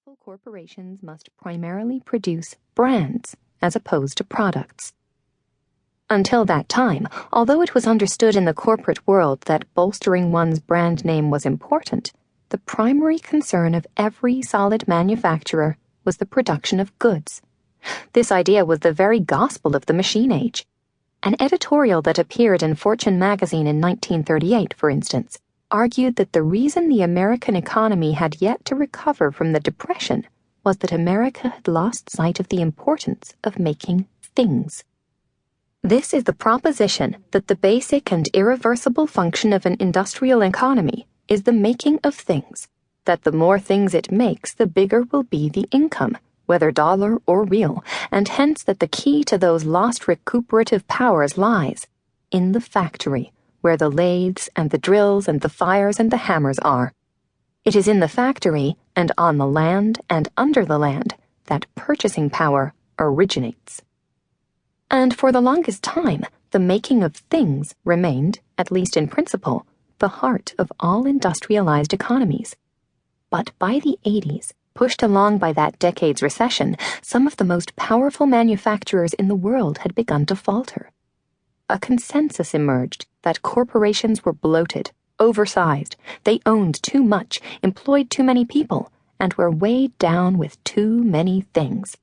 successful corporations must primarily produce brands as opposed to products. Until that time, although it was understood in the corporate world that bolstering one's brand name was important, the primary concern of every solid manufacturer was the production of goods. This idea was the very gospel of the machine age. An editorial that appeared in Fortune magazine in 1938, for instance, argued that the reason the American economy had yet to recover from the Depression was that America had lost sight of the importance of making things. This is the proposition that the basic and irreversible function of an industrial economy is the making of things, that the more things it makes, the bigger will be the income, whether dollar or real, and hence that the key to those lost recuperative powers lies in the factory, where the lathes and the drills and the fires and the hammers are. It is in the factory and on the land and under the land that purchasing power originates. And for the longest time, the making of things remained, at least in principle, the heart of all industrialized economies. But by the 80s, pushed along by that decade's recession, some of the most powerful manufacturers in the world had begun to falter. A consensus emerged that corporations were bloated, oversized, they owned too much, employed too many people, and were weighed down with too many things.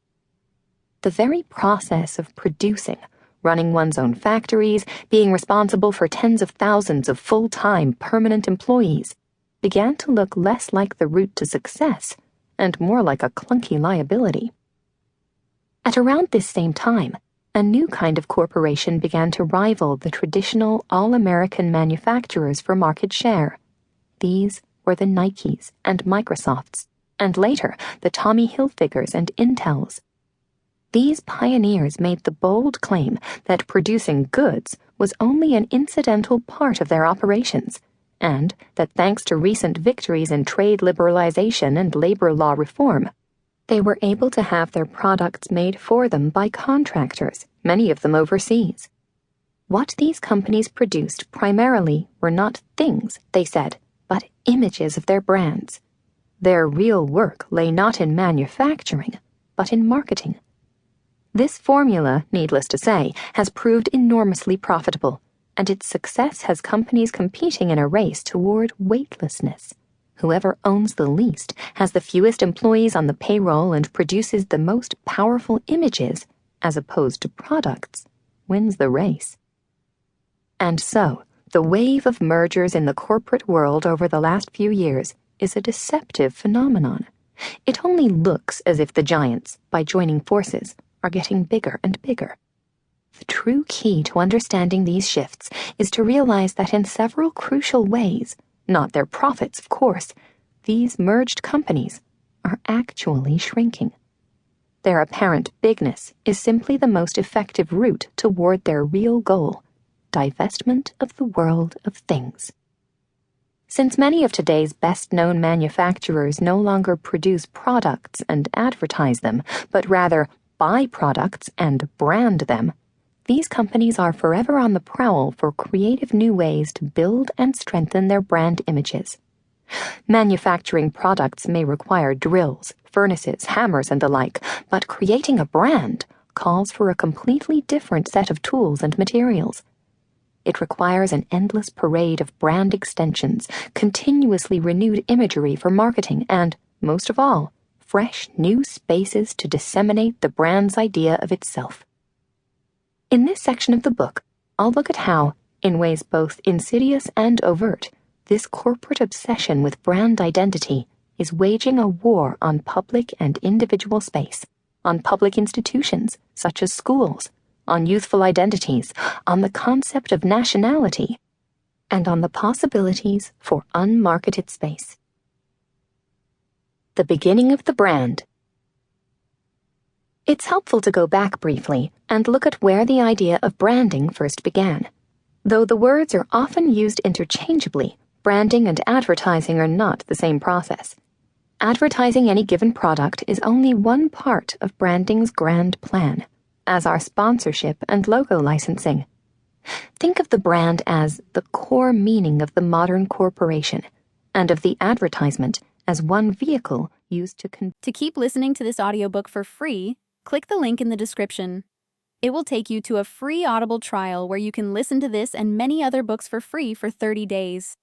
The very process of producing, running one's own factories, being responsible for tens of thousands of full-time permanent employees, began to look less like the route to success and more like a clunky liability. At around this same time, a new kind of corporation began to rival the traditional all-American manufacturers for market share. These were the Nikes and Microsofts, and later the Tommy Hilfigers and Intels. These pioneers made the bold claim that producing goods was only an incidental part of their operations, and that thanks to recent victories in trade liberalization and labor law reform, they were able to have their products made for them by contractors, many of them overseas. What these companies produced primarily were not things, they said, but images of their brands. Their real work lay not in manufacturing, but in marketing. This formula, needless to say, has proved enormously profitable, and its success has companies competing in a race toward weightlessness. Whoever owns the least, has the fewest employees on the payroll, and produces the most powerful images, as opposed to products, wins the race. And so, the wave of mergers in the corporate world over the last few years is a deceptive phenomenon. It only looks as if the giants, by joining forces, are getting bigger and bigger. The true key to understanding these shifts is to realize that in several crucial ways, not their profits, of course, these merged companies are actually shrinking. Their apparent bigness is simply the most effective route toward their real goal, divestment of the world of things. Since many of today's best-known manufacturers no longer produce products and advertise them, but rather buy products and brand them, these companies are forever on the prowl for creative new ways to build and strengthen their brand images. Manufacturing products may require drills, furnaces, hammers, and the like, but creating a brand calls for a completely different set of tools and materials. It requires an endless parade of brand extensions, continuously renewed imagery for marketing, and, most of all, fresh new spaces to disseminate the brand's idea of itself. In this section of the book, I'll look at how, in ways both insidious and overt, this corporate obsession with brand identity is waging a war on public and individual space, on public institutions, such as schools, on youthful identities, on the concept of nationality, and on the possibilities for unmarketed space. The beginning of the brand. It's helpful to go back briefly and look at where the idea of branding first began. Though the words are often used interchangeably, branding and advertising are not the same process. Advertising any given product is only one part of branding's grand plan, as are sponsorship and logo licensing. Think of the brand as the core meaning of the modern corporation, and of the advertisement as one vehicle used To keep listening to this audiobook for free, click the link in the description. It will take you to a free Audible trial where you can listen to this and many other books for free for 30 days.